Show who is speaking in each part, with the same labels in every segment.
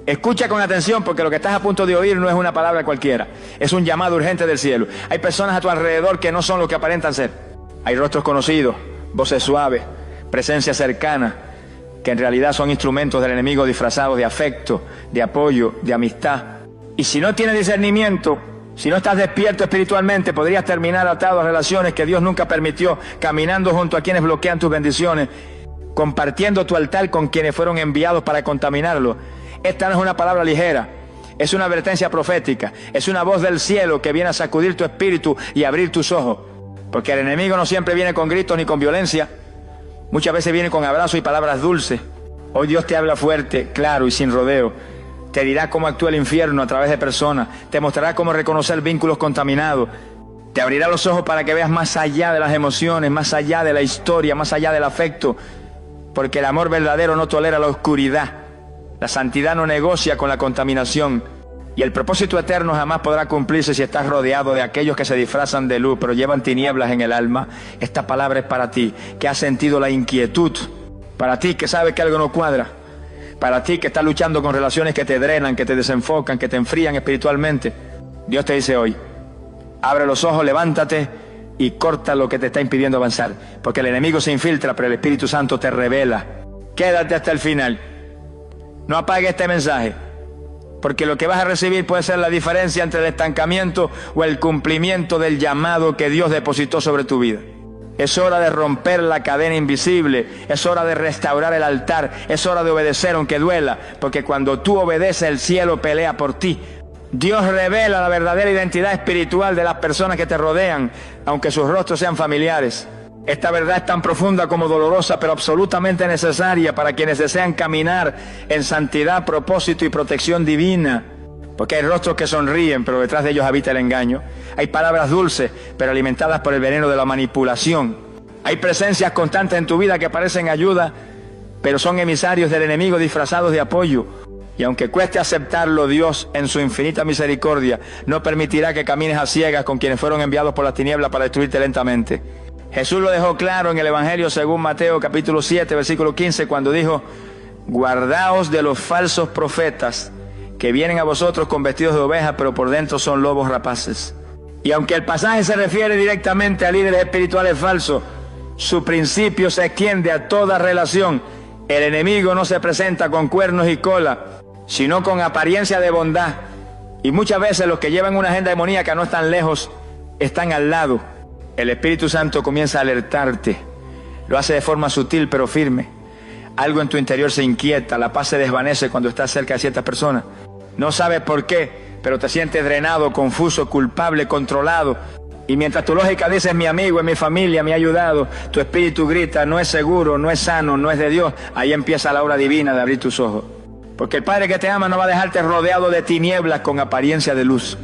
Speaker 1: Escucha con atención, porque lo que estás a punto de oír no es una palabra cualquiera. Es un llamado urgente del cielo. Hay personas a tu alrededor que no son lo que aparentan ser. Hay rostros conocidos, voces suaves, presencia cercana, que en realidad son instrumentos del enemigo disfrazados de afecto, de apoyo, de amistad. Y si no tienes discernimiento, si no estás despierto espiritualmente, podrías terminar atado a relaciones que Dios nunca permitió, caminando junto a quienes bloquean tus bendiciones, compartiendo tu altar con quienes fueron enviados para contaminarlo. Esta no es una palabra ligera, es una advertencia profética, es una voz del cielo que viene a sacudir tu espíritu y abrir tus ojos. Porque el enemigo no siempre viene con gritos ni con violencia, muchas veces viene con abrazos y palabras dulces. Hoy Dios te habla fuerte, claro y sin rodeo. Te dirá cómo actúa el infierno a través de personas, te mostrará cómo reconocer vínculos contaminados, te abrirá los ojos para que veas más allá de las emociones, más allá de la historia, más allá del afecto, porque el amor verdadero no tolera la oscuridad. La santidad no negocia con la contaminación, y el propósito eterno jamás podrá cumplirse si estás rodeado de aquellos que se disfrazan de luz pero llevan tinieblas en el alma. Esta palabra es para ti, que has sentido la inquietud, para ti que sabes que algo no cuadra, para ti que estás luchando con relaciones que te drenan, que te desenfocan, que te enfrían espiritualmente. Dios te dice hoy, abre los ojos, levántate y corta lo que te está impidiendo avanzar, porque el enemigo se infiltra, pero el Espíritu Santo te revela. Quédate hasta el final. No apague este mensaje, porque lo que vas a recibir puede ser la diferencia entre el estancamiento o el cumplimiento del llamado que Dios depositó sobre tu vida. Es hora de romper la cadena invisible, es hora de restaurar el altar, es hora de obedecer aunque duela, porque cuando tú obedeces el cielo pelea por ti. Dios revela la verdadera identidad espiritual de las personas que te rodean, aunque sus rostros sean familiares. Esta verdad es tan profunda como dolorosa, pero absolutamente necesaria para quienes desean caminar en santidad, propósito y protección divina. Porque hay rostros que sonríen, pero detrás de ellos habita el engaño. Hay palabras dulces, pero alimentadas por el veneno de la manipulación. Hay presencias constantes en tu vida que parecen ayuda, pero son emisarios del enemigo disfrazados de apoyo. Y aunque cueste aceptarlo, Dios, en su infinita misericordia, no permitirá que camines a ciegas con quienes fueron enviados por las tinieblas para destruirte lentamente. Jesús lo dejó claro en el Evangelio según Mateo capítulo 7, versículo 15, cuando dijo: guardaos de los falsos profetas que vienen a vosotros con vestidos de oveja, pero por dentro son lobos rapaces. Y aunque el pasaje se refiere directamente a líderes espirituales falsos, su principio se extiende a toda relación. El enemigo no se presenta con cuernos y cola, sino con apariencia de bondad. Y muchas veces los que llevan una agenda demoníaca no están lejos, están al lado. El Espíritu Santo comienza a alertarte. Lo hace de forma sutil pero firme. Algo en tu interior se inquieta, la paz se desvanece cuando estás cerca de ciertas personas. No sabes por qué, pero te sientes drenado, confuso, culpable, controlado. Y mientras tu lógica dice: es mi amigo, es mi familia, me ha ayudado, tu espíritu grita: no es seguro, no es sano, no es de Dios. Ahí empieza la hora divina de abrir tus ojos. Porque el Padre que te ama no va a dejarte rodeado de tinieblas con apariencia de luz.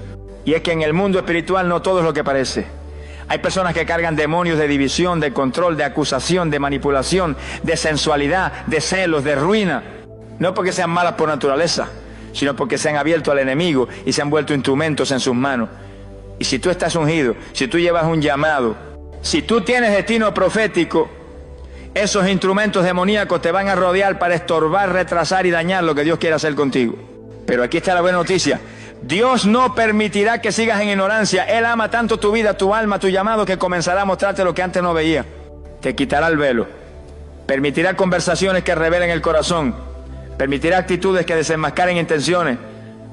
Speaker 1: Y es que en el mundo espiritual no todo es lo que parece. Hay personas que cargan demonios de división, de control, de acusación, de manipulación, de sensualidad, de celos, de ruina. No porque sean malas por naturaleza, sino porque se han abierto al enemigo y se han vuelto instrumentos en sus manos. Y si tú estás ungido, si tú llevas un llamado, si tú tienes destino profético, esos instrumentos demoníacos te van a rodear para estorbar, retrasar y dañar lo que Dios quiere hacer contigo. Pero aquí está la buena noticia. Dios no permitirá que sigas en ignorancia. Él ama tanto tu vida, tu alma, tu llamado, que comenzará a mostrarte lo que antes no veía. Te quitará el velo. Permitirá conversaciones que revelen el corazón. Permitirá actitudes que desenmascaren intenciones.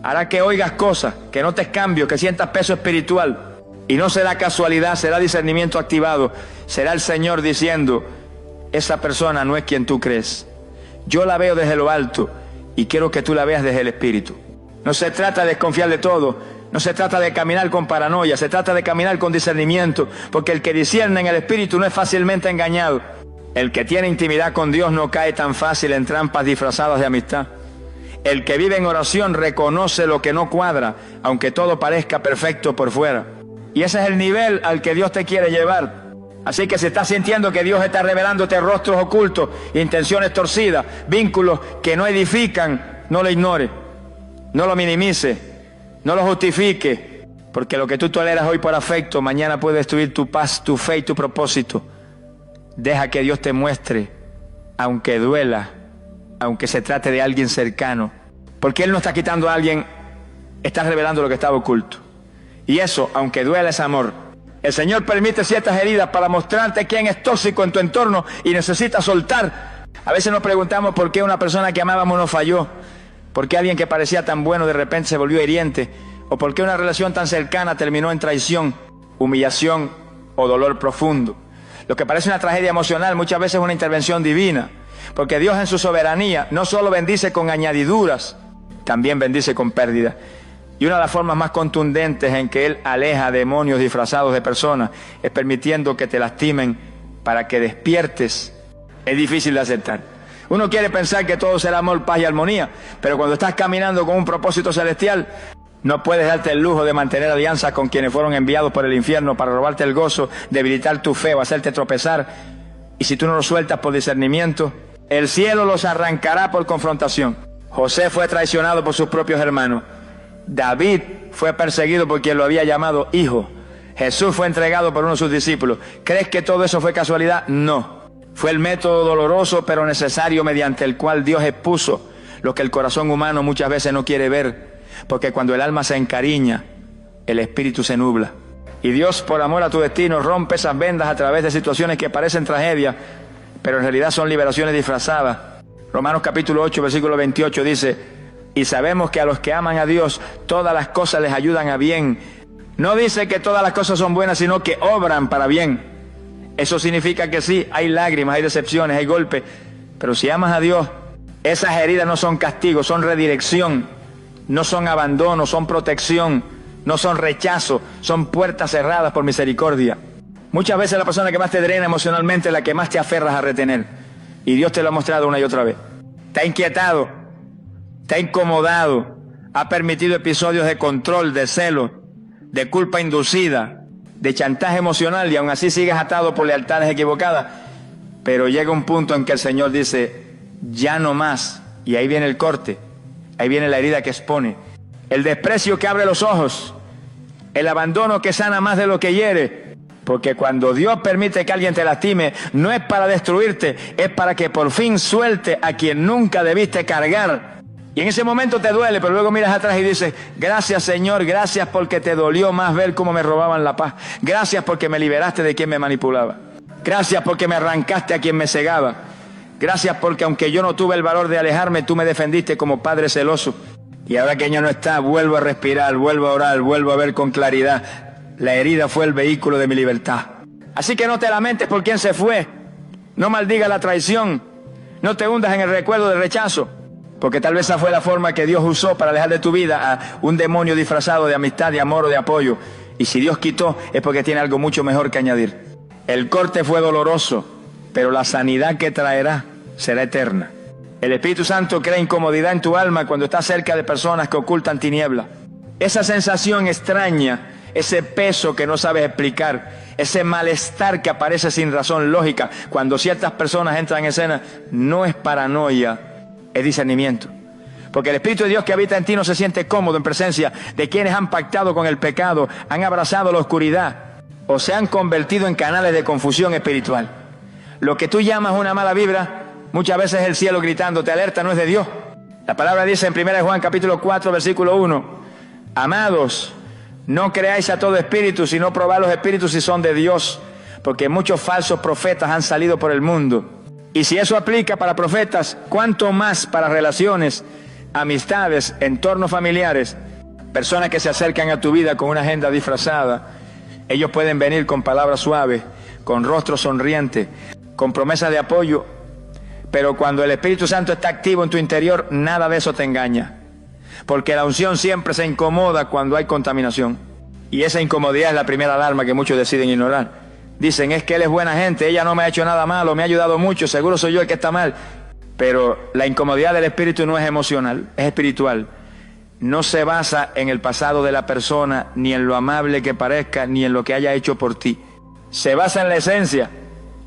Speaker 1: Hará que oigas cosas, que notes cambios, que sientas peso espiritual. Y no será casualidad, será discernimiento activado. Será el Señor diciendo: esa persona no es quien tú crees. Yo la veo desde lo alto y quiero que tú la veas desde el Espíritu. No se trata de desconfiar de todo, no se trata de caminar con paranoia, se trata de caminar con discernimiento, porque el que discierne en el Espíritu no es fácilmente engañado. El que tiene intimidad con Dios no cae tan fácil en trampas disfrazadas de amistad. El que vive en oración reconoce lo que no cuadra, aunque todo parezca perfecto por fuera. Y ese es el nivel al que Dios te quiere llevar. Así que si estás sintiendo que Dios está revelándote rostros ocultos, intenciones torcidas, vínculos que no edifican, no lo ignores. No lo minimice, no lo justifique, porque lo que tú toleras hoy por afecto, mañana puede destruir tu paz, tu fe y tu propósito. Deja que Dios te muestre, aunque duela, aunque se trate de alguien cercano, Porque Él no está quitando a alguien, está revelando lo que estaba oculto. Y eso, aunque duela, es amor. El Señor permite ciertas heridas para mostrarte quién es tóxico en tu entorno y necesita soltar. A veces nos preguntamos por qué una persona que amábamos nos falló, por qué alguien que parecía tan bueno de repente se volvió hiriente, o por qué una relación tan cercana terminó en traición, humillación o dolor profundo. Lo que parece una tragedia emocional muchas veces es una intervención divina, porque Dios en su soberanía no solo bendice con añadiduras, también bendice con pérdida. Y una de las formas más contundentes en que Él aleja demonios disfrazados de personas es permitiendo que te lastimen para que despiertes. Es difícil de aceptar. Uno quiere pensar que todo será amor, paz y armonía, pero cuando estás caminando con un propósito celestial, no puedes darte el lujo de mantener alianzas con quienes fueron enviados por el infierno para robarte el gozo, debilitar tu fe o hacerte tropezar. Y si tú no lo sueltas por discernimiento, el cielo los arrancará por confrontación. José fue traicionado por sus propios hermanos. David fue perseguido por quien lo había llamado hijo. Jesús fue entregado por uno de sus discípulos. ¿Crees que todo eso fue casualidad? No. Fue el método doloroso pero necesario mediante el cual Dios expuso lo que el corazón humano muchas veces no quiere ver. Porque cuando el alma se encariña, el espíritu se nubla. Y Dios, por amor a tu destino, rompe esas vendas a través de situaciones que parecen tragedias, pero en realidad son liberaciones disfrazadas. Romanos capítulo 8, versículo 28 dice: y sabemos que a los que aman a Dios, todas las cosas les ayudan a bien. No dice que todas las cosas son buenas, sino que obran para bien. Eso significa que sí, hay lágrimas, hay decepciones, hay golpes, pero si amas a Dios, esas heridas no son castigo, son redirección, no son abandono, son protección, no son rechazo, son puertas cerradas por misericordia. Muchas veces la persona que más te drena emocionalmente es la que más te aferras a retener. Y Dios te lo ha mostrado una y otra vez. Te ha inquietado, te ha incomodado, ha permitido episodios de control, de celo, de culpa inducida, de chantaje emocional, y aún así sigues atado por lealtades equivocadas. Pero llega un punto en que el Señor dice: ya no más. Y ahí viene el corte, ahí viene la herida que expone, el desprecio que abre los ojos, el abandono que sana más de lo que hiere. Porque cuando Dios permite que alguien te lastime, no es para destruirte, es para que por fin suelte a quien nunca debiste cargar. Y en ese momento te duele, pero luego miras atrás y dices: gracias, Señor, gracias porque te dolió más ver cómo me robaban la paz. Gracias porque me liberaste de quien me manipulaba. Gracias porque me arrancaste a quien me cegaba. Gracias porque aunque yo no tuve el valor de alejarme, tú me defendiste como padre celoso. Y ahora que ella no está, vuelvo a respirar, vuelvo a orar, vuelvo a ver con claridad. La herida fue el vehículo de mi libertad. Así que no te lamentes por quien se fue. No maldigas la traición. No te hundas en el recuerdo del rechazo. Porque tal vez esa fue la forma que Dios usó para alejar de tu vida a un demonio disfrazado de amistad, de amor o de apoyo. Y si Dios quitó, es porque tiene algo mucho mejor que añadir. El corte fue doloroso, pero la sanidad que traerá será eterna. El Espíritu Santo crea incomodidad en tu alma cuando estás cerca de personas que ocultan tinieblas. Esa sensación extraña, ese peso que no sabes explicar, ese malestar que aparece sin razón lógica cuando ciertas personas entran en escena, no es paranoia, es discernimiento. Porque el Espíritu de Dios que habita en ti no se siente cómodo en presencia de quienes han pactado con el pecado, han abrazado la oscuridad o se han convertido en canales de confusión espiritual. Lo que tú llamas una mala vibra, muchas veces es el cielo gritando: te alerta, no es de Dios. La palabra dice en 1 Juan capítulo 4 versículo 1: amados, no creáis a todo espíritu, sino probad los espíritus si son de Dios, porque muchos falsos profetas han salido por el mundo. Y si eso aplica para profetas, ¿cuánto más para relaciones, amistades, entornos familiares? Personas que se acercan a tu vida con una agenda disfrazada. Ellos pueden venir con palabras suaves, con rostro sonriente, con promesas de apoyo, pero cuando el Espíritu Santo está activo en tu interior, nada de eso te engaña. Porque la unción siempre se incomoda cuando hay contaminación. Y esa incomodidad es la primera alarma que muchos deciden ignorar. Dicen: es que él es buena gente, ella no me ha hecho nada malo, me ha ayudado mucho, seguro soy yo el que está mal. Pero la incomodidad del espíritu no es emocional, es espiritual. No se basa en el pasado de la persona, ni en lo amable que parezca, ni en lo que haya hecho por ti. Se basa en la esencia,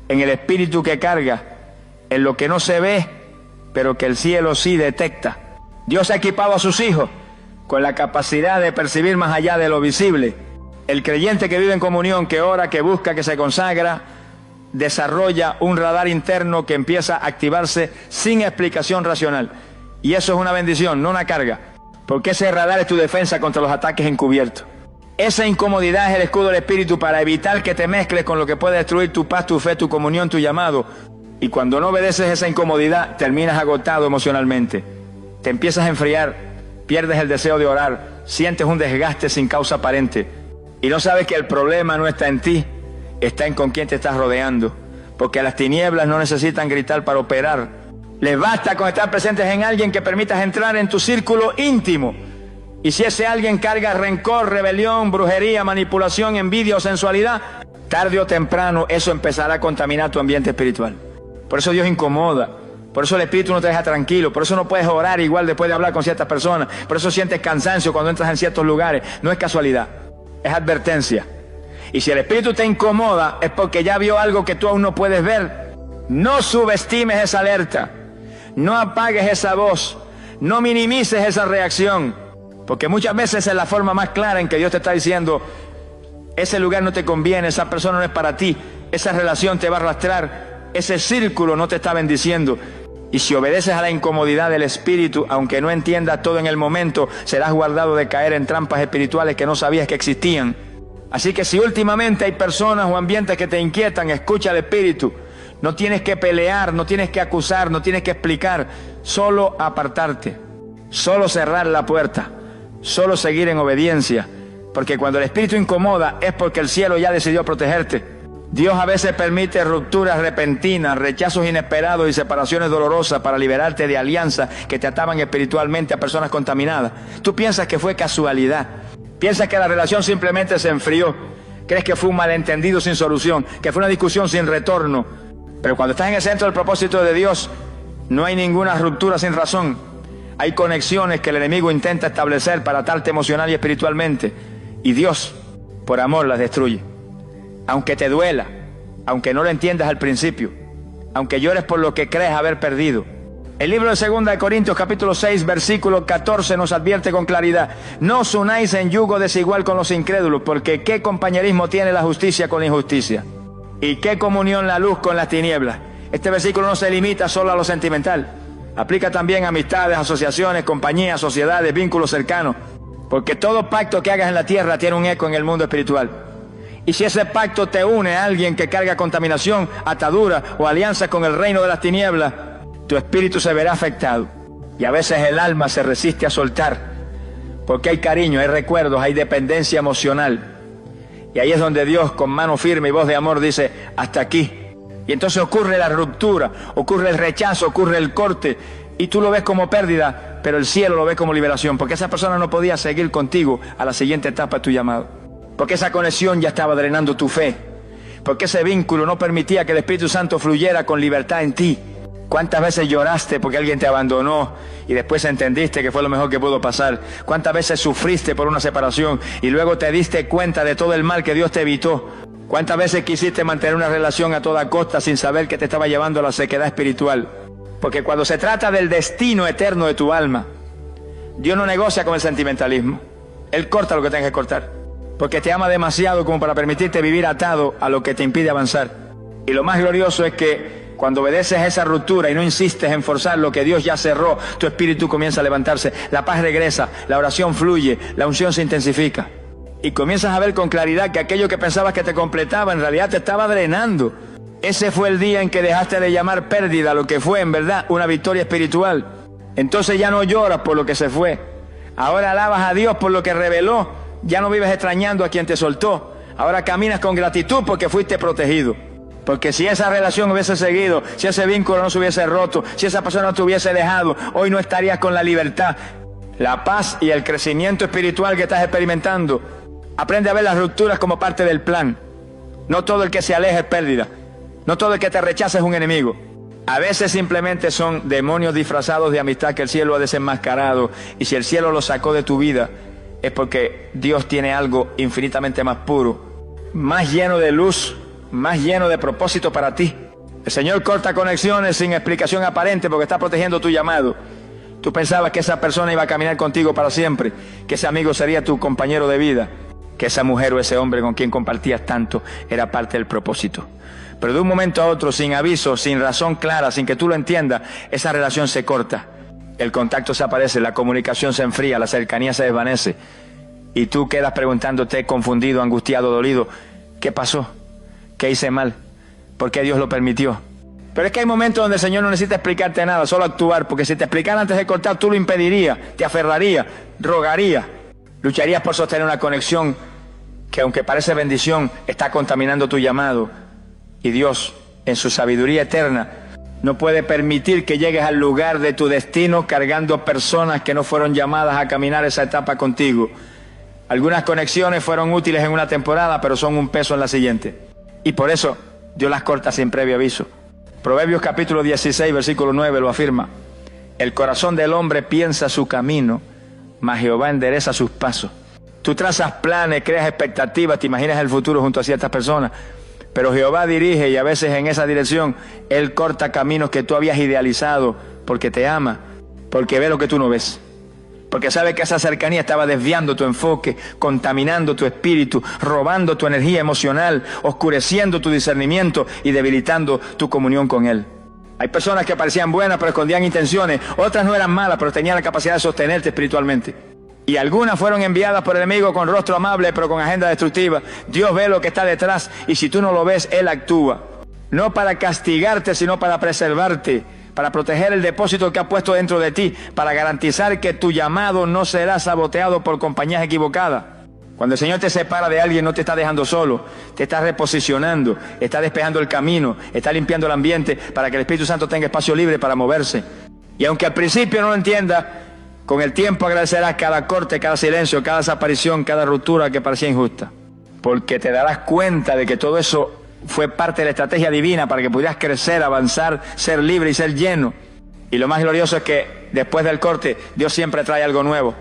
Speaker 1: en el espíritu que carga, en lo que no se ve, pero que el cielo sí detecta. Dios ha equipado a sus hijos con la capacidad de percibir más allá de lo visible. El creyente que vive en comunión, que ora, que busca, que se consagra, desarrolla un radar interno que empieza a activarse sin explicación racional. Y eso es una bendición, no una carga. Porque ese radar es tu defensa contra los ataques encubiertos. Esa incomodidad es el escudo del Espíritu para evitar que te mezcles con lo que puede destruir tu paz, tu fe, tu comunión, tu llamado. Y cuando no obedeces esa incomodidad, terminas agotado emocionalmente. Te empiezas a enfriar, pierdes el deseo de orar, sientes un desgaste sin causa aparente. Y no sabes que el problema no está en ti, está en con quién te estás rodeando. Porque las tinieblas no necesitan gritar para operar. Les basta con estar presentes en alguien que permitas entrar en tu círculo íntimo. Y si ese alguien carga rencor, rebelión, brujería, manipulación, envidia o sensualidad, tarde o temprano eso empezará a contaminar tu ambiente espiritual. Por eso Dios incomoda. Por eso el Espíritu no te deja tranquilo. Por eso no puedes orar igual después de hablar con ciertas personas. Por eso sientes cansancio cuando entras en ciertos lugares. No es casualidad, es advertencia. Y si el Espíritu te incomoda es porque ya vio algo que tú aún no puedes ver. No subestimes esa alerta. No apagues esa voz. No minimices esa reacción. Porque muchas veces es la forma más clara en que Dios te está diciendo: ese lugar no te conviene, esa persona no es para ti, esa relación te va a arrastrar, ese círculo no te está bendiciendo. Y si obedeces a la incomodidad del Espíritu, aunque no entiendas todo en el momento, serás guardado de caer en trampas espirituales que no sabías que existían. Así que si últimamente hay personas o ambientes que te inquietan, escucha al Espíritu. No tienes que pelear, no tienes que acusar, no tienes que explicar, solo apartarte, solo cerrar la puerta. Solo seguir en obediencia, porque cuando el Espíritu incomoda es porque el cielo ya decidió protegerte. Dios a veces permite rupturas repentinas, rechazos inesperados y separaciones dolorosas para liberarte de alianzas que te ataban espiritualmente a personas contaminadas. Tú piensas que fue casualidad, piensas que la relación simplemente se enfrió, crees que fue un malentendido sin solución, que fue una discusión sin retorno. Pero cuando estás en el centro del propósito de Dios, no hay ninguna ruptura sin razón. Hay conexiones que el enemigo intenta establecer para atarte emocional y espiritualmente. Y Dios, por amor, las destruye. Aunque te duela, aunque no lo entiendas al principio, aunque llores por lo que crees haber perdido. El libro de 2 Corintios capítulo 6, versículo 14 nos advierte con claridad: no os unáis en yugo desigual con los incrédulos, porque ¿qué compañerismo tiene la justicia con la injusticia? ¿Y qué comunión la luz con las tinieblas? Este versículo no se limita solo a lo sentimental. Aplica también a amistades, asociaciones, compañías, sociedades, vínculos cercanos. Porque todo pacto que hagas en la tierra tiene un eco en el mundo espiritual. Y si ese pacto te une a alguien que carga contaminación, atadura o alianza con el reino de las tinieblas, tu espíritu se verá afectado. Y a veces el alma se resiste a soltar. Porque hay cariño, hay recuerdos, hay dependencia emocional. Y ahí es donde Dios, con mano firme y voz de amor, dice: hasta aquí. Y entonces ocurre la ruptura, ocurre el rechazo, ocurre el corte, y tú lo ves como pérdida, pero el cielo lo ve como liberación, porque esa persona no podía seguir contigo a la siguiente etapa de tu llamado, porque esa conexión ya estaba drenando tu fe, porque ese vínculo no permitía que el Espíritu Santo fluyera con libertad en ti. ¿Cuántas veces lloraste porque alguien te abandonó y después entendiste que fue lo mejor que pudo pasar? ¿Cuántas veces sufriste por una separación y luego te diste cuenta de todo el mal que Dios te evitó? ¿Cuántas veces quisiste mantener una relación a toda costa sin saber que te estaba llevando a la sequedad espiritual? Porque cuando se trata del destino eterno de tu alma, Dios no negocia con el sentimentalismo. Él corta lo que tenga que cortar, porque te ama demasiado como para permitirte vivir atado a lo que te impide avanzar. Y lo más glorioso es que cuando obedeces a esa ruptura y no insistes en forzar lo que Dios ya cerró, tu espíritu comienza a levantarse, la paz regresa, la oración fluye, la unción se intensifica. Y comienzas a ver con claridad que aquello que pensabas que te completaba en realidad te estaba drenando. Ese fue el día en que dejaste de llamar pérdida lo que fue en verdad una victoria espiritual. Entonces ya no lloras por lo que se fue. Ahora alabas a Dios por lo que reveló. Ya no vives extrañando a quien te soltó. Ahora caminas con gratitud porque fuiste protegido. Porque si esa relación hubiese seguido, si ese vínculo no se hubiese roto, si esa persona no te hubiese dejado, hoy no estarías con la libertad, la paz y el crecimiento espiritual que estás experimentando. Aprende a ver las rupturas como parte del plan. No todo el que se aleja es pérdida. No todo el que te rechaza es un enemigo. A veces simplemente son demonios disfrazados de amistad que el cielo ha desenmascarado. Y si el cielo lo sacó de tu vida, es porque Dios tiene algo infinitamente más puro, más lleno de luz, más lleno de propósito para ti. El Señor corta conexiones sin explicación aparente porque está protegiendo tu llamado. Tú pensabas que esa persona iba a caminar contigo para siempre, que ese amigo sería tu compañero de vida, que esa mujer o ese hombre con quien compartías tanto era parte del propósito. Pero de un momento a otro, sin aviso, sin razón clara, sin que tú lo entiendas, esa relación se corta. el contacto se aparece, la comunicación se enfría, la cercanía se desvanece. Y tú quedas preguntándote, confundido, angustiado, dolido, ¿qué pasó? ¿Qué hice mal? ¿Por qué Dios lo permitió? Pero es que hay momentos donde el Señor no necesita explicarte nada, solo actuar, porque si te explicara antes de cortar, tú lo impedirías, te aferrarías, rogarías, lucharías por sostener una conexión que, aunque parece bendición, está contaminando tu llamado. Y Dios, en su sabiduría eterna, no puede permitir que llegues al lugar de tu destino cargando personas que no fueron llamadas a caminar esa etapa contigo. Algunas conexiones fueron útiles en una temporada, pero son un peso en la siguiente. Y por eso Dios las corta sin previo aviso. Proverbios capítulo 16, versículo 9 lo afirma. El corazón del hombre piensa su camino, mas Jehová endereza sus pasos. Tú trazas planes, creas expectativas, te imaginas el futuro junto a ciertas personas. Pero Jehová dirige, y a veces en esa dirección Él corta caminos que tú habías idealizado, porque te ama, porque ve lo que tú no ves, porque sabe que esa cercanía estaba desviando tu enfoque, contaminando tu espíritu, robando tu energía emocional, oscureciendo tu discernimiento y debilitando tu comunión con Él. Hay personas que parecían buenas pero escondían intenciones, otras no eran malas pero tenían la capacidad de sostenerte espiritualmente. Y algunas fueron enviadas por el enemigo con rostro amable, pero con agenda destructiva. Dios ve lo que está detrás, y si tú no lo ves, Él actúa. No para castigarte, sino para preservarte, para proteger el depósito que ha puesto dentro de ti, para garantizar que tu llamado no será saboteado por compañías equivocadas. Cuando el Señor te separa de alguien, no te está dejando solo, te está reposicionando, está despejando el camino, está limpiando el ambiente para que el Espíritu Santo tenga espacio libre para moverse. Y aunque al principio no lo entienda, con el tiempo agradecerás cada corte, cada silencio, cada desaparición, cada ruptura que parecía injusta. Porque te darás cuenta de que todo eso fue parte de la estrategia divina para que pudieras crecer, avanzar, ser libre y ser lleno. Y lo más glorioso es que después del corte, Dios siempre trae algo nuevo.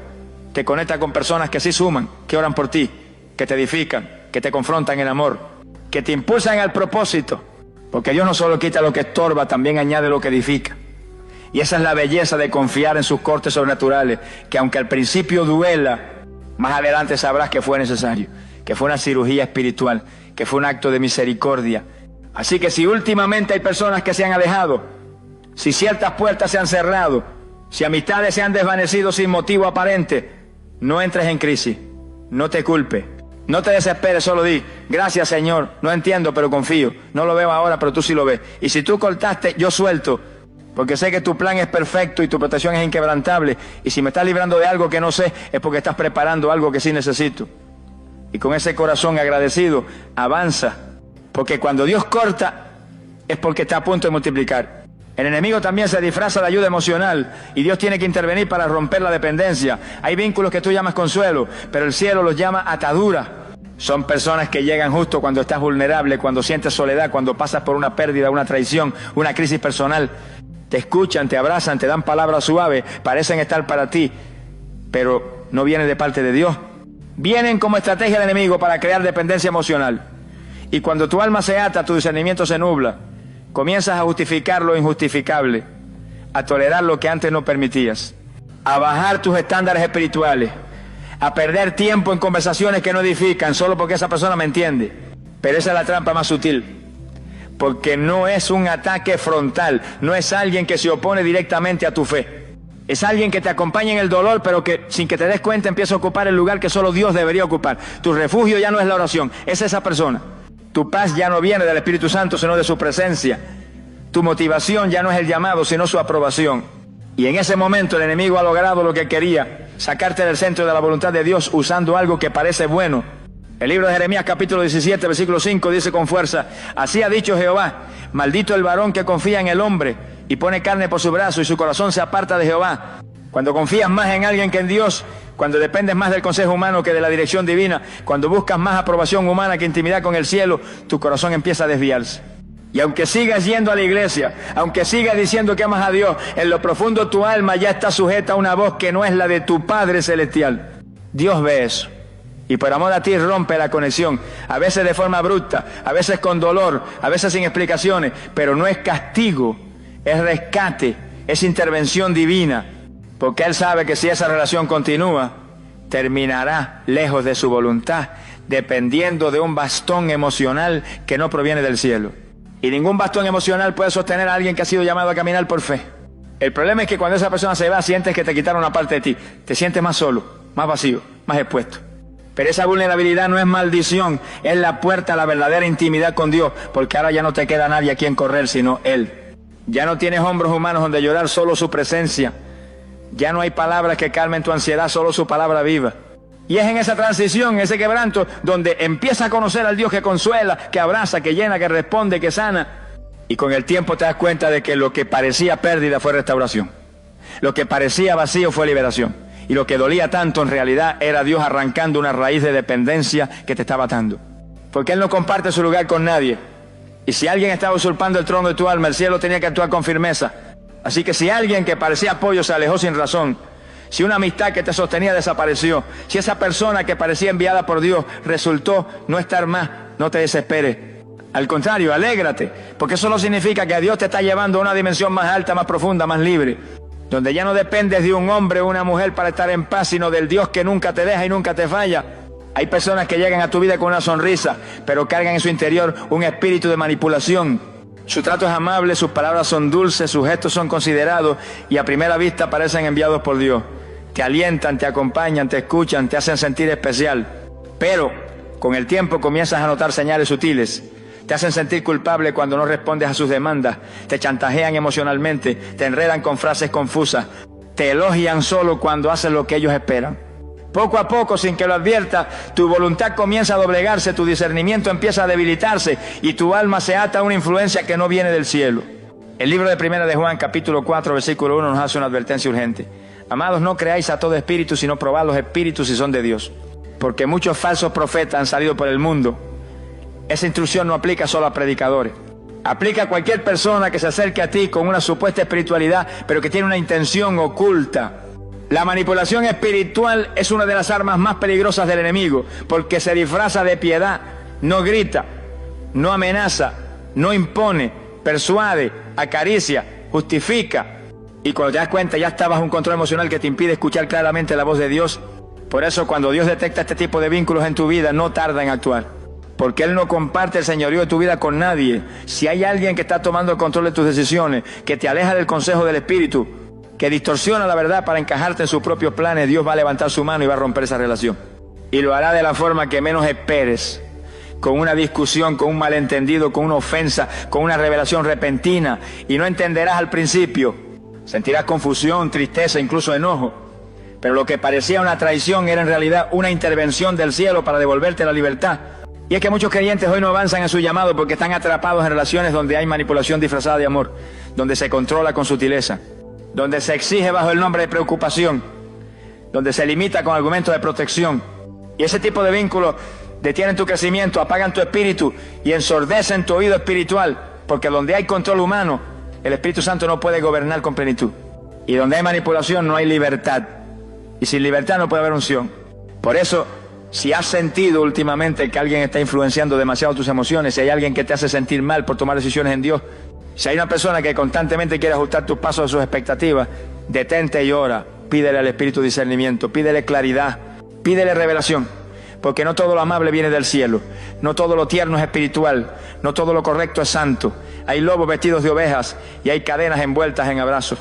Speaker 1: Te conecta con personas que sí suman, que oran por ti, que te edifican, que te confrontan en amor, que te impulsan al propósito. Porque Dios no solo quita lo que estorba, también añade lo que edifica. Y esa es la belleza de confiar en sus cortes sobrenaturales, que aunque al principio duela, más adelante sabrás que fue necesario, que fue una cirugía espiritual, que fue un acto de misericordia. Así que si últimamente hay personas que se han alejado, si ciertas puertas se han cerrado, si amistades se han desvanecido sin motivo aparente, no entres en crisis, no te culpes, no te desesperes, solo di, gracias Señor, no entiendo pero confío, no lo veo ahora pero tú sí lo ves. Y si tú cortaste, yo suelto, porque sé que tu plan es perfecto y tu protección es inquebrantable. Y si me estás librando de algo que no sé, es porque estás preparando algo que sí necesito. Y con ese corazón agradecido, avanza. Porque cuando Dios corta, es porque está a punto de multiplicar. El enemigo también se disfraza de ayuda emocional, y Dios tiene que intervenir para romper la dependencia. Hay vínculos que tú llamas consuelo, pero el cielo los llama atadura. Son personas que llegan justo cuando estás vulnerable, cuando sientes soledad, cuando pasas por una pérdida, una traición, una crisis personal. Te escuchan, te abrazan, te dan palabras suaves, parecen estar para ti, pero no vienen de parte de Dios. Vienen como estrategia del enemigo para crear dependencia emocional. Y cuando tu alma se ata, tu discernimiento se nubla. Comienzas a justificar lo injustificable, a tolerar lo que antes no permitías, a bajar tus estándares espirituales, a perder tiempo en conversaciones que no edifican solo porque esa persona me entiende. Pero esa es la trampa más sutil. Porque no es un ataque frontal, no es alguien que se opone directamente a tu fe. Es alguien que te acompaña en el dolor, pero que sin que te des cuenta empieza a ocupar el lugar que solo Dios debería ocupar. Tu refugio ya no es la oración, es esa persona. Tu paz ya no viene del Espíritu Santo, sino de su presencia. Tu motivación ya no es el llamado, sino su aprobación. Y en ese momento el enemigo ha logrado lo que quería, sacarte del centro de la voluntad de Dios usando algo que parece bueno. El libro de Jeremías capítulo 17, versículo 5 dice con fuerza: así ha dicho Jehová, maldito el varón que confía en el hombre y pone carne por su brazo y su corazón se aparta de Jehová. Cuando confías más en alguien que en Dios, cuando dependes más del consejo humano que de la dirección divina, cuando buscas más aprobación humana que intimidad con el cielo, tu corazón empieza a desviarse. Y aunque sigas yendo a la iglesia, aunque sigas diciendo que amas a Dios, en lo profundo tu alma ya está sujeta a una voz que no es la de tu Padre Celestial. Dios ve eso. Y por amor a ti rompe la conexión, a veces de forma abrupta, a veces con dolor, a veces sin explicaciones, pero no es castigo, es rescate, es intervención divina, porque Él sabe que si esa relación continúa, terminará lejos de su voluntad, dependiendo de un bastón emocional que no proviene del cielo. Y ningún bastón emocional puede sostener a alguien que ha sido llamado a caminar por fe. El problema es que cuando esa persona se va, sientes que te quitaron una parte de ti. Te sientes más solo, más vacío, más expuesto. Pero esa vulnerabilidad no es maldición, es la puerta a la verdadera intimidad con Dios, porque ahora ya no te queda nadie a quien correr, sino Él. Ya no tienes hombros humanos donde llorar, solo su presencia. Ya no hay palabras que calmen tu ansiedad, solo su palabra viva. Y es en esa transición, en ese quebranto, donde empiezas a conocer al Dios que consuela, que abraza, que llena, que responde, que sana. Y con el tiempo te das cuenta de que lo que parecía pérdida fue restauración. Lo que parecía vacío fue liberación. Y lo que dolía tanto en realidad era Dios arrancando una raíz de dependencia que te estaba atando. Porque Él no comparte su lugar con nadie. Y si alguien estaba usurpando el trono de tu alma, el cielo tenía que actuar con firmeza. Así que si alguien que parecía apoyo se alejó sin razón, si una amistad que te sostenía desapareció, si esa persona que parecía enviada por Dios resultó no estar más, no te desesperes. Al contrario, alégrate, porque eso no significa que Dios te está llevando a una dimensión más alta, más profunda, más libre, donde ya no dependes de un hombre o una mujer para estar en paz, sino del Dios que nunca te deja y nunca te falla. Hay personas que llegan a tu vida con una sonrisa, pero cargan en su interior un espíritu de manipulación. Su trato es amable, sus palabras son dulces, sus gestos son considerados y a primera vista parecen enviados por Dios. Te alientan, te acompañan, te escuchan, te hacen sentir especial. Pero con el tiempo comienzas a notar señales sutiles. Te hacen sentir culpable cuando no respondes a sus demandas. Te chantajean emocionalmente, te enredan con frases confusas. Te elogian solo cuando haces lo que ellos esperan. Poco a poco, sin que lo adviertas, tu voluntad comienza a doblegarse, tu discernimiento empieza a debilitarse y tu alma se ata a una influencia que no viene del cielo. El libro de Primera de Juan, capítulo 4, versículo 1, nos hace una advertencia urgente. Amados, no creáis a todo espíritu, sino probad los espíritus si son de Dios. Porque muchos falsos profetas han salido por el mundo. Esa instrucción no aplica solo a predicadores. Aplica a cualquier persona que se acerque a ti con una supuesta espiritualidad, pero que tiene una intención oculta. La manipulación espiritual es una de las armas más peligrosas del enemigo, porque se disfraza de piedad, no grita, no amenaza, no impone, persuade, acaricia, justifica. Y cuando te das cuenta ya está bajo un control emocional que te impide escuchar claramente la voz de Dios. Por eso cuando Dios detecta este tipo de vínculos en tu vida, no tarda en actuar. Porque Él no comparte el señorío de tu vida con nadie. Si hay alguien que está tomando el control de tus decisiones, que te aleja del consejo del Espíritu, que distorsiona la verdad para encajarte en sus propios planes, Dios va a levantar su mano y va a romper esa relación. Y lo hará de la forma que menos esperes, con una discusión, con un malentendido, con una ofensa, con una revelación repentina, y no entenderás al principio. Sentirás confusión, tristeza, incluso enojo. Pero lo que parecía una traición era en realidad una intervención del cielo para devolverte la libertad. Y es que muchos creyentes hoy no avanzan en su llamado porque están atrapados en relaciones donde hay manipulación disfrazada de amor, donde se controla con sutileza, donde se exige bajo el nombre de preocupación, donde se limita con argumentos de protección. Y ese tipo de vínculos detienen tu crecimiento, apagan tu espíritu y ensordecen tu oído espiritual, porque donde hay control humano, el Espíritu Santo no puede gobernar con plenitud. Y donde hay manipulación no hay libertad. Y sin libertad no puede haber unción. Por eso, si has sentido últimamente que alguien está influenciando demasiado tus emociones, si hay alguien que te hace sentir mal por tomar decisiones en Dios, si hay una persona que constantemente quiere ajustar tus pasos a sus expectativas, detente y ora, pídele al Espíritu discernimiento, pídele claridad, pídele revelación, porque no todo lo amable viene del cielo, no todo lo tierno es espiritual, no todo lo correcto es santo. Hay lobos vestidos de ovejas y hay cadenas envueltas en abrazos.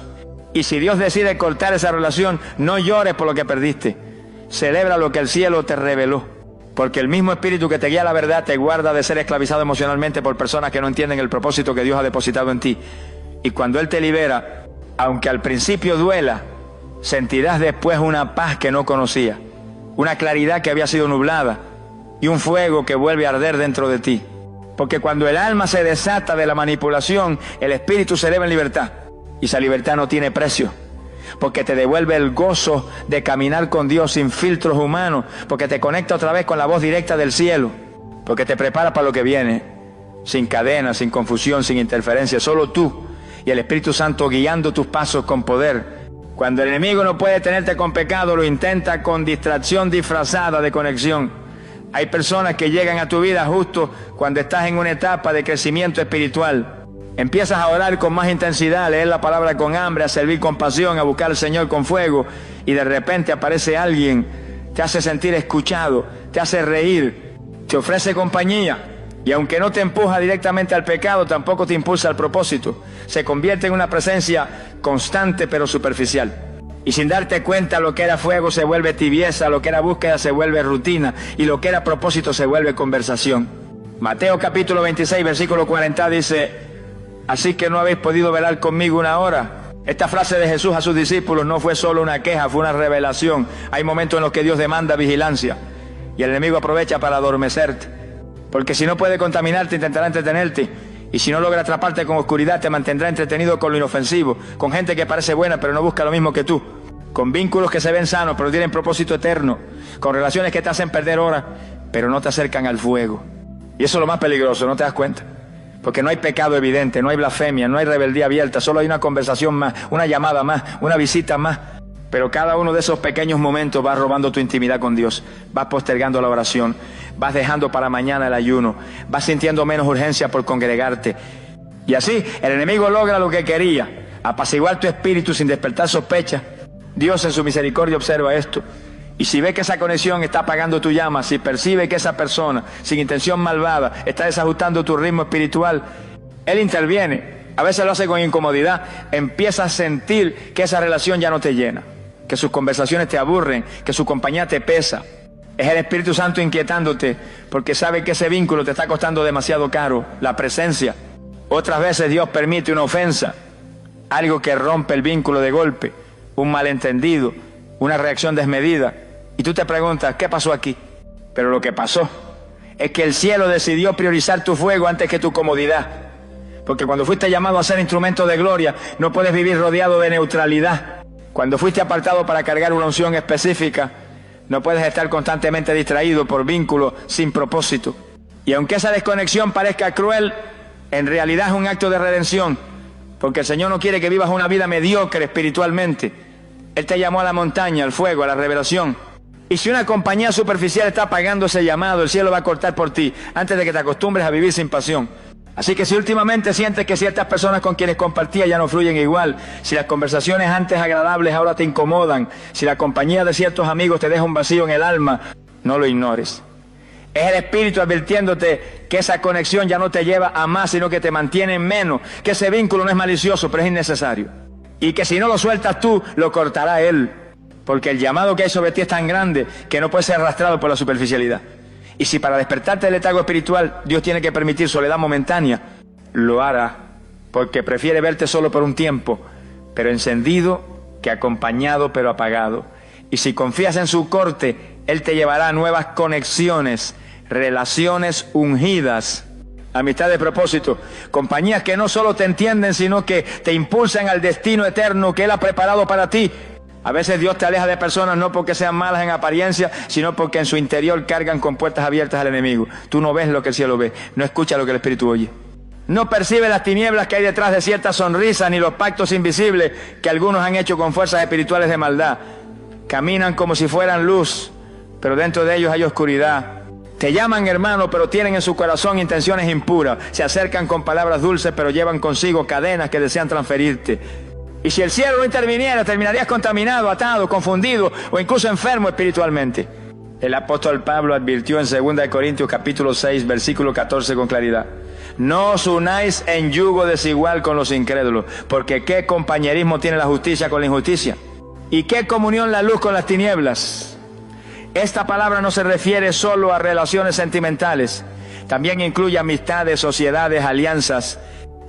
Speaker 1: Y si Dios decide cortar esa relación, no llores por lo que perdiste, celebra lo que el cielo te reveló. Porque el mismo Espíritu que te guía a la verdad te guarda de ser esclavizado emocionalmente por personas que no entienden el propósito que Dios ha depositado en ti. Y cuando Él te libera, aunque al principio duela, sentirás después una paz que no conocías, una claridad que había sido nublada y un fuego que vuelve a arder dentro de ti. Porque cuando el alma se desata de la manipulación, el espíritu se eleva en libertad. Y esa libertad no tiene precio. Porque te devuelve el gozo de caminar con Dios sin filtros humanos, porque te conecta otra vez con la voz directa del cielo, porque te prepara para lo que viene, sin cadenas, sin confusión, sin interferencia, solo tú y el Espíritu Santo guiando tus pasos con poder. Cuando el enemigo no puede tenerte con pecado, lo intenta con distracción disfrazada de conexión. Hay personas que llegan a tu vida justo cuando estás en una etapa de crecimiento espiritual. Empiezas a orar con más intensidad, a leer la palabra con hambre, a servir con pasión, a buscar al Señor con fuego, y de repente aparece alguien, te hace sentir escuchado, te hace reír, te ofrece compañía, y aunque no te empuja directamente al pecado, tampoco te impulsa al propósito. Se convierte en una presencia constante pero superficial. Y sin darte cuenta, lo que era fuego se vuelve tibieza, lo que era búsqueda se vuelve rutina, y lo que era propósito se vuelve conversación. Mateo capítulo 26, versículo 40 dice: así que no habéis podido velar conmigo una hora. Esta frase de Jesús a sus discípulos no fue solo una queja, fue una revelación. Hay momentos en los que Dios demanda vigilancia y el enemigo aprovecha para adormecerte, porque si no puede contaminarte, intentará entretenerte, y si no logra atraparte con oscuridad, te mantendrá entretenido con lo inofensivo, con gente que parece buena pero no busca lo mismo que tú, con vínculos que se ven sanos pero tienen propósito eterno, con relaciones que te hacen perder horas pero no te acercan al fuego. Y eso es lo más peligroso, ¿no te das cuenta? Porque no hay pecado evidente, no hay blasfemia, no hay rebeldía abierta, solo hay una conversación más, una llamada más, una visita más. Pero cada uno de esos pequeños momentos va robando tu intimidad con Dios, vas postergando la oración, vas dejando para mañana el ayuno, vas sintiendo menos urgencia por congregarte. Y así el enemigo logra lo que quería, apaciguar tu espíritu sin despertar sospecha. Dios en su misericordia observa esto. Y si ve que esa conexión está apagando tu llama, si percibe que esa persona, sin intención malvada, está desajustando tu ritmo espiritual, Él interviene. A veces lo hace con incomodidad. Empieza a sentir que esa relación ya no te llena, que sus conversaciones te aburren, que su compañía te pesa. Es el Espíritu Santo inquietándote, porque sabe que ese vínculo te está costando demasiado caro, la presencia. Otras veces Dios permite una ofensa, algo que rompe el vínculo de golpe, un malentendido, una reacción desmedida. Y tú te preguntas, ¿qué pasó aquí? Pero lo que pasó es que el cielo decidió priorizar tu fuego antes que tu comodidad. Porque cuando fuiste llamado a ser instrumento de gloria, no puedes vivir rodeado de neutralidad. Cuando fuiste apartado para cargar una unción específica, no puedes estar constantemente distraído por vínculos sin propósito. Y aunque esa desconexión parezca cruel, en realidad es un acto de redención. Porque el Señor no quiere que vivas una vida mediocre espiritualmente. Él te llamó a la montaña, al fuego, a la revelación. Y si una compañía superficial está apagando ese llamado, el cielo va a cortar por ti antes de que te acostumbres a vivir sin pasión. Así que si últimamente sientes que ciertas personas con quienes compartías ya no fluyen igual, si las conversaciones antes agradables ahora te incomodan, si la compañía de ciertos amigos te deja un vacío en el alma, no lo ignores. Es el Espíritu advirtiéndote que esa conexión ya no te lleva a más, sino que te mantiene en menos, que ese vínculo no es malicioso, pero es innecesario. Y que si no lo sueltas tú, lo cortará Él. Porque el llamado que hay sobre ti es tan grande que no puede ser arrastrado por la superficialidad. Y si para despertarte del letargo espiritual Dios tiene que permitir soledad momentánea, lo hará, porque prefiere verte solo por un tiempo, pero encendido, que acompañado pero apagado. Y si confías en su corte, Él te llevará a nuevas conexiones, relaciones ungidas, amistad de propósito, compañías que no solo te entienden, sino que te impulsan al destino eterno que Él ha preparado para ti. A veces Dios te aleja de personas no porque sean malas en apariencia, sino porque en su interior cargan con puertas abiertas al enemigo. Tú no ves lo que el cielo ve, no escuchas lo que el Espíritu oye. No percibe las tinieblas que hay detrás de ciertas sonrisas, ni los pactos invisibles que algunos han hecho con fuerzas espirituales de maldad. Caminan como si fueran luz, pero dentro de ellos hay oscuridad. Te llaman hermano, pero tienen en su corazón intenciones impuras. Se acercan con palabras dulces, pero llevan consigo cadenas que desean transferirte. Y si el cielo no interviniera, terminarías contaminado, atado, confundido o incluso enfermo espiritualmente. El apóstol Pablo advirtió en 2 Corintios capítulo 6, versículo 14 con claridad: no os unáis en yugo desigual con los incrédulos, porque qué compañerismo tiene la justicia con la injusticia, y qué comunión la luz con las tinieblas. Esta palabra no se refiere solo a relaciones sentimentales, también incluye amistades, sociedades, alianzas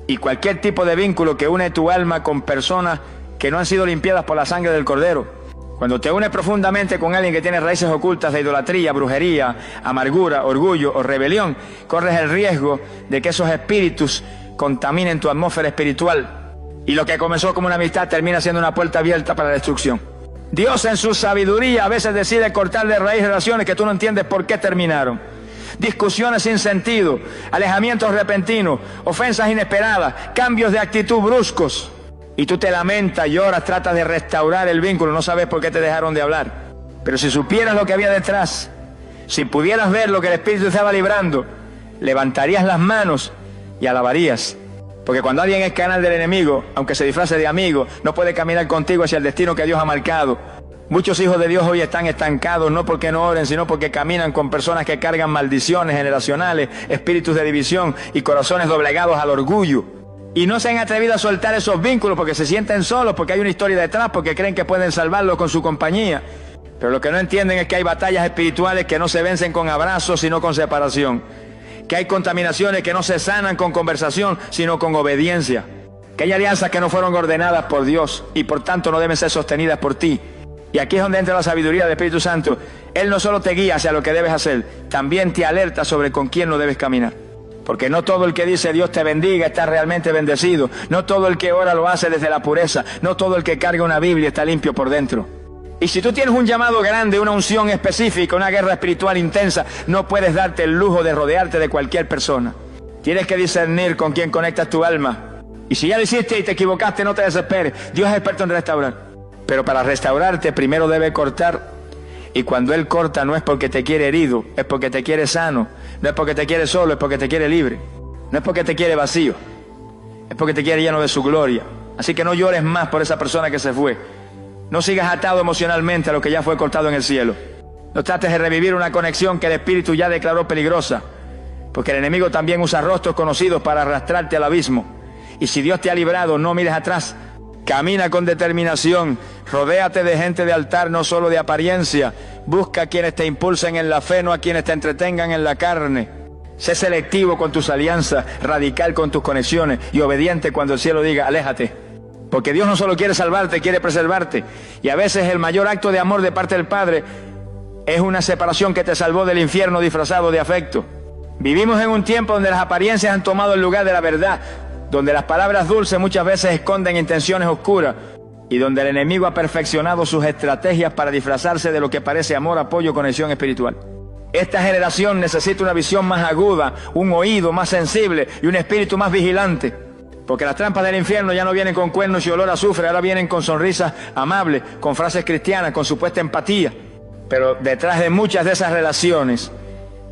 Speaker 1: y cualquier tipo de vínculo que une tu alma con personas que no han sido limpiadas por la sangre del Cordero. Cuando te unes profundamente con alguien que tiene raíces ocultas de idolatría, brujería, amargura, orgullo o rebelión, corres el riesgo de que esos espíritus contaminen tu atmósfera espiritual, y lo que comenzó como una amistad termina siendo una puerta abierta para la destrucción. Dios en su sabiduría a veces decide cortar de raíz relaciones que tú no entiendes por qué terminaron. Discusiones sin sentido, alejamientos repentinos, ofensas inesperadas, cambios de actitud bruscos. Y tú te lamentas, lloras, tratas de restaurar el vínculo, no sabes por qué te dejaron de hablar. Pero si supieras lo que había detrás, si pudieras ver lo que el Espíritu estaba librando, levantarías las manos y alabarías. Porque cuando alguien es canal del enemigo, aunque se disfrace de amigo, no puede caminar contigo hacia el destino que Dios ha marcado. Muchos hijos de Dios hoy están estancados, no porque no oren, sino porque caminan con personas que cargan maldiciones generacionales, espíritus de división y corazones doblegados al orgullo. Y no se han atrevido a soltar esos vínculos porque se sienten solos, porque hay una historia detrás, porque creen que pueden salvarlo con su compañía. Pero lo que no entienden es que hay batallas espirituales que no se vencen con abrazos, sino con separación. Que hay contaminaciones que no se sanan con conversación, sino con obediencia. Que hay alianzas que no fueron ordenadas por Dios y por tanto no deben ser sostenidas por ti. Y aquí es donde entra la sabiduría del Espíritu Santo. Él no solo te guía hacia lo que debes hacer, también te alerta sobre con quién no debes caminar. Porque no todo el que dice Dios te bendiga está realmente bendecido. No todo el que ora lo hace desde la pureza. No todo el que carga una Biblia está limpio por dentro. Y si tú tienes un llamado grande, una unción específica, una guerra espiritual intensa, no puedes darte el lujo de rodearte de cualquier persona. Tienes que discernir con quién conectas tu alma. Y si ya lo hiciste y te equivocaste, no te desesperes. Dios es experto en restaurar. Pero para restaurarte primero debe cortar. Y cuando Él corta no es porque te quiere herido, es porque te quiere sano. No es porque te quiere solo, es porque te quiere libre. No es porque te quiere vacío, es porque te quiere lleno de su gloria. Así que no llores más por esa persona que se fue. No sigas atado emocionalmente a lo que ya fue cortado en el cielo. No trates de revivir una conexión que el Espíritu ya declaró peligrosa. Porque el enemigo también usa rostros conocidos para arrastrarte al abismo. Y si Dios te ha librado, no mires atrás. Camina con determinación, rodéate de gente de altar, no solo de apariencia. Busca a quienes te impulsen en la fe, no a quienes te entretengan en la carne. Sé selectivo con tus alianzas, radical con tus conexiones y obediente cuando el cielo diga, aléjate. Porque Dios no solo quiere salvarte, quiere preservarte. Y a veces el mayor acto de amor de parte del Padre es una separación que te salvó del infierno disfrazado de afecto. Vivimos en un tiempo donde las apariencias han tomado el lugar de la verdad, donde las palabras dulces muchas veces esconden intenciones oscuras y donde el enemigo ha perfeccionado sus estrategias para disfrazarse de lo que parece amor, apoyo, conexión espiritual. Esta generación necesita una visión más aguda, un oído más sensible y un espíritu más vigilante, porque las trampas del infierno ya no vienen con cuernos y olor a azufre, ahora vienen con sonrisas amables, con frases cristianas, con supuesta empatía. Pero detrás de muchas de esas relaciones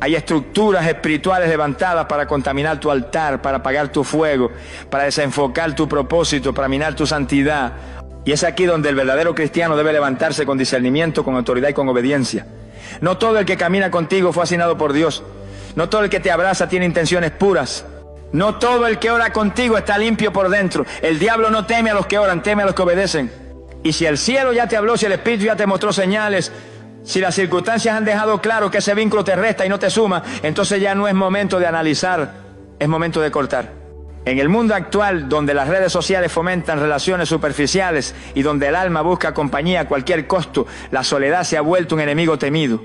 Speaker 1: hay estructuras espirituales levantadas para contaminar tu altar, para apagar tu fuego, para desenfocar tu propósito, para minar tu santidad. Y es aquí donde el verdadero cristiano debe levantarse con discernimiento, con autoridad y con obediencia. No todo el que camina contigo fue asignado por Dios. No todo el que te abraza tiene intenciones puras. No todo el que ora contigo está limpio por dentro. El diablo no teme a los que oran, teme a los que obedecen. Y si el cielo ya te habló, si el Espíritu ya te mostró señales, si las circunstancias han dejado claro que ese vínculo te resta y no te suma, entonces ya no es momento de analizar, es momento de cortar. En el mundo actual, donde las redes sociales fomentan relaciones superficiales y donde el alma busca compañía a cualquier costo, la soledad se ha vuelto un enemigo temido.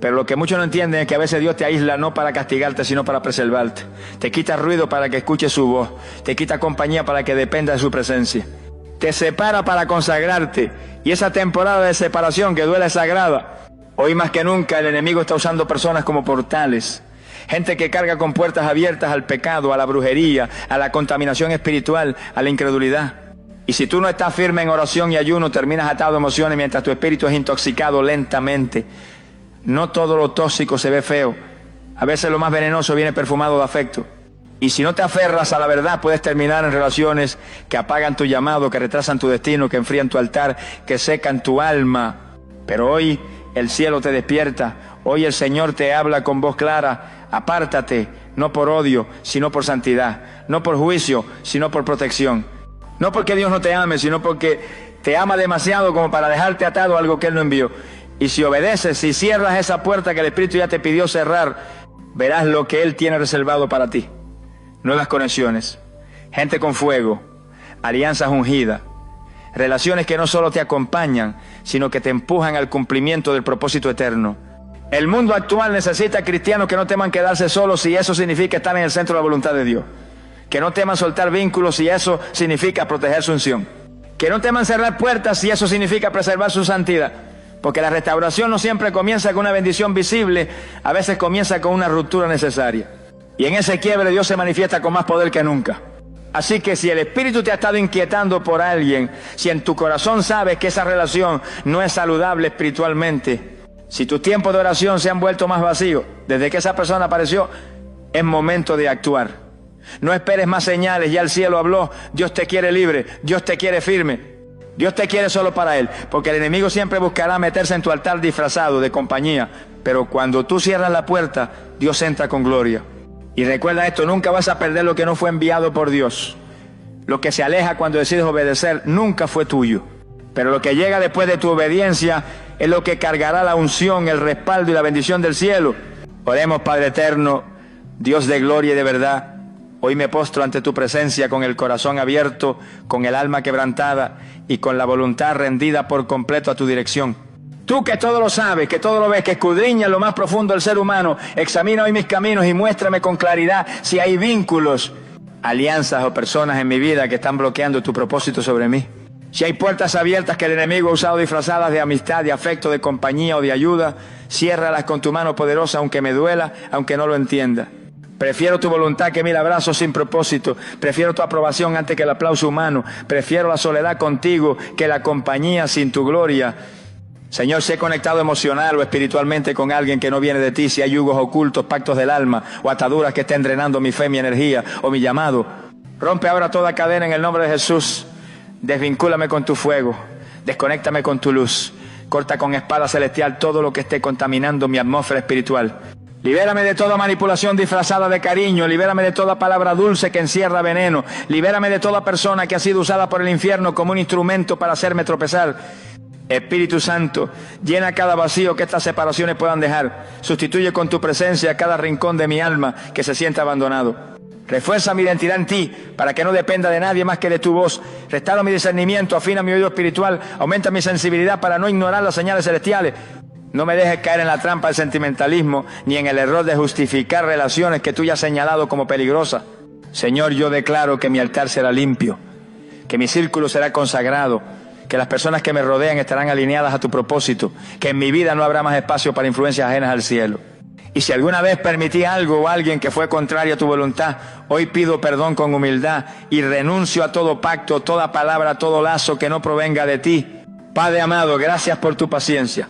Speaker 1: Pero lo que muchos no entienden es que a veces Dios te aísla no para castigarte, sino para preservarte. Te quita ruido para que escuches su voz, te quita compañía para que dependa de su presencia. Te separa para consagrarte, y esa temporada de separación que duele es sagrada. Hoy más que nunca el enemigo está usando personas como portales. Gente que carga con puertas abiertas al pecado, a la brujería, a la contaminación espiritual, a la incredulidad. Y si tú no estás firme en oración y ayuno, terminas atado a emociones mientras tu espíritu es intoxicado lentamente. No todo lo tóxico se ve feo. A veces lo más venenoso viene perfumado de afecto. Y si no te aferras a la verdad, puedes terminar en relaciones que apagan tu llamado, que retrasan tu destino, que enfrían tu altar, que secan tu alma. Pero hoy el cielo te despierta. Hoy el Señor te habla con voz clara. Apártate, no por odio, sino por santidad. No por juicio, sino por protección. No porque Dios no te ame, sino porque te ama demasiado como para dejarte atado a algo que Él no envió. Y si obedeces, si cierras esa puerta que el Espíritu ya te pidió cerrar, verás lo que Él tiene reservado para ti. Nuevas conexiones, gente con fuego, alianzas ungidas, relaciones que no solo te acompañan, sino que te empujan al cumplimiento del propósito eterno. El mundo actual necesita cristianos que no teman quedarse solos si eso significa estar en el centro de la voluntad de Dios. Que no teman soltar vínculos si eso significa proteger su unción. Que no teman cerrar puertas si eso significa preservar su santidad. Porque la restauración no siempre comienza con una bendición visible, a veces comienza con una ruptura necesaria. Y en ese quiebre Dios se manifiesta con más poder que nunca. Así que si el Espíritu te ha estado inquietando por alguien, si en tu corazón sabes que esa relación no es saludable espiritualmente, si tus tiempos de oración se han vuelto más vacíos desde que esa persona apareció, es momento de actuar. No esperes más señales, ya el cielo habló, Dios te quiere libre, Dios te quiere firme. Dios te quiere solo para Él, porque el enemigo siempre buscará meterse en tu altar disfrazado de compañía, pero cuando tú cierras la puerta, Dios entra con gloria. Y recuerda esto, nunca vas a perder lo que no fue enviado por Dios. Lo que se aleja cuando decides obedecer nunca fue tuyo. Pero lo que llega después de tu obediencia es lo que cargará la unción, el respaldo y la bendición del cielo. Oremos, Padre eterno, Dios de gloria y de verdad. Hoy me postro ante tu presencia con el corazón abierto, con el alma quebrantada y con la voluntad rendida por completo a tu dirección. Tú que todo lo sabes, que todo lo ves, que escudriñas lo más profundo del ser humano, examina hoy mis caminos y muéstrame con claridad si hay vínculos, alianzas o personas en mi vida que están bloqueando tu propósito sobre mí. Si hay puertas abiertas que el enemigo ha usado disfrazadas de amistad, de afecto, de compañía o de ayuda, ciérralas con tu mano poderosa, aunque me duela, aunque no lo entienda. Prefiero tu voluntad que 1000 abrazos sin propósito. Prefiero tu aprobación antes que el aplauso humano. Prefiero la soledad contigo que la compañía sin tu gloria. Señor, si he conectado emocional o espiritualmente con alguien que no viene de ti, si hay yugos ocultos, pactos del alma o ataduras que estén drenando mi fe, mi energía o mi llamado, rompe ahora toda cadena en el nombre de Jesús. Desvincúlame con tu fuego, desconéctame con tu luz, corta con espada celestial todo lo que esté contaminando mi atmósfera espiritual. Libérame de toda manipulación disfrazada de cariño, libérame de toda palabra dulce que encierra veneno, libérame de toda persona que ha sido usada por el infierno como un instrumento para hacerme tropezar. Espíritu Santo, llena cada vacío que estas separaciones puedan dejar, sustituye con tu presencia cada rincón de mi alma que se sienta abandonado. Refuerza mi identidad en ti, para que no dependa de nadie más que de tu voz. Restaura mi discernimiento, afina mi oído espiritual, aumenta mi sensibilidad para no ignorar las señales celestiales. No me dejes caer en la trampa del sentimentalismo, ni en el error de justificar relaciones que tú ya has señalado como peligrosas. Señor, yo declaro que mi altar será limpio, que mi círculo será consagrado, que las personas que me rodean estarán alineadas a tu propósito, que en mi vida no habrá más espacio para influencias ajenas al cielo. Y si alguna vez permití algo o alguien que fue contrario a tu voluntad, hoy pido perdón con humildad y renuncio a todo pacto, toda palabra, todo lazo que no provenga de ti. Padre amado, gracias por tu paciencia.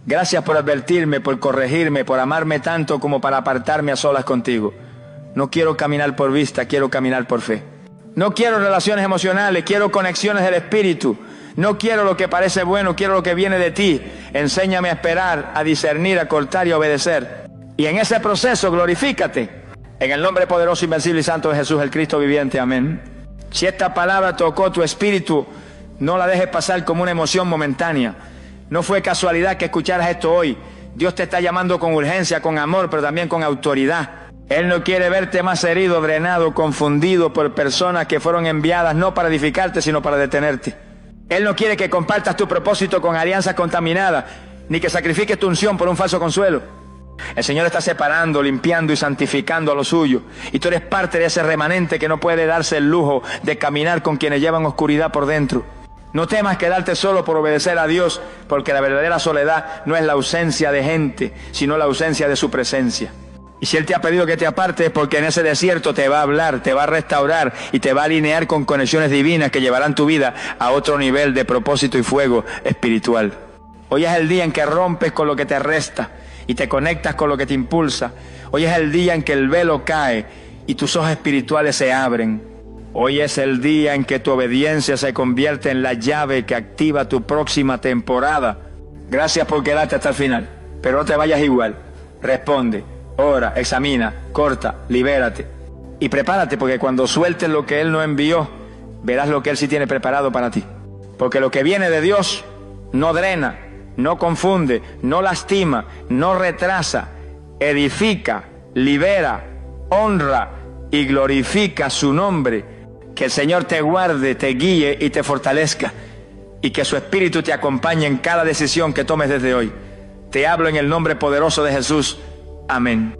Speaker 1: Gracias por advertirme, por corregirme, por amarme tanto como para apartarme a solas contigo. No quiero caminar por vista, quiero caminar por fe. No quiero relaciones emocionales, quiero conexiones del espíritu. No quiero lo que parece bueno, quiero lo que viene de ti. Enséñame a esperar, a discernir, a cortar y a obedecer. Y en ese proceso glorifícate. En el nombre poderoso, invencible y santo de Jesús, el Cristo viviente. Amén. Si esta palabra tocó tu espíritu, no la dejes pasar como una emoción momentánea. No fue casualidad que escucharas esto hoy. Dios te está llamando con urgencia, con amor, pero también con autoridad. Él no quiere verte más herido, drenado, confundido por personas que fueron enviadas no para edificarte, sino para detenerte. Él no quiere que compartas tu propósito con alianzas contaminadas, ni que sacrifiques tu unción por un falso consuelo. El Señor está separando, limpiando y santificando a lo suyo. Y tú eres parte de ese remanente que no puede darse el lujo de caminar con quienes llevan oscuridad por dentro. No temas quedarte solo por obedecer a Dios, porque la verdadera soledad no es la ausencia de gente, sino la ausencia de su presencia. Y si Él te ha pedido que te apartes, es porque en ese desierto te va a hablar, te va a restaurar y te va a alinear con conexiones divinas que llevarán tu vida a otro nivel de propósito y fuego espiritual. Hoy es el día en que rompes con lo que te resta y te conectas con lo que te impulsa. Hoy es el día en que el velo cae y tus ojos espirituales se abren. Hoy es el día en que tu obediencia se convierte en la llave que activa tu próxima temporada. Gracias por quedarte hasta el final, pero no te vayas igual. Responde, ora, examina, corta, libérate. Y prepárate, porque cuando sueltes lo que Él no envió, verás lo que Él sí tiene preparado para ti. Porque lo que viene de Dios no drena, no confunde, no lastima, no retrasa, edifica, libera, honra y glorifica su nombre. Que el Señor te guarde, te guíe y te fortalezca, y que su Espíritu te acompañe en cada decisión que tomes desde hoy. Te hablo en el nombre poderoso de Jesús. Amén.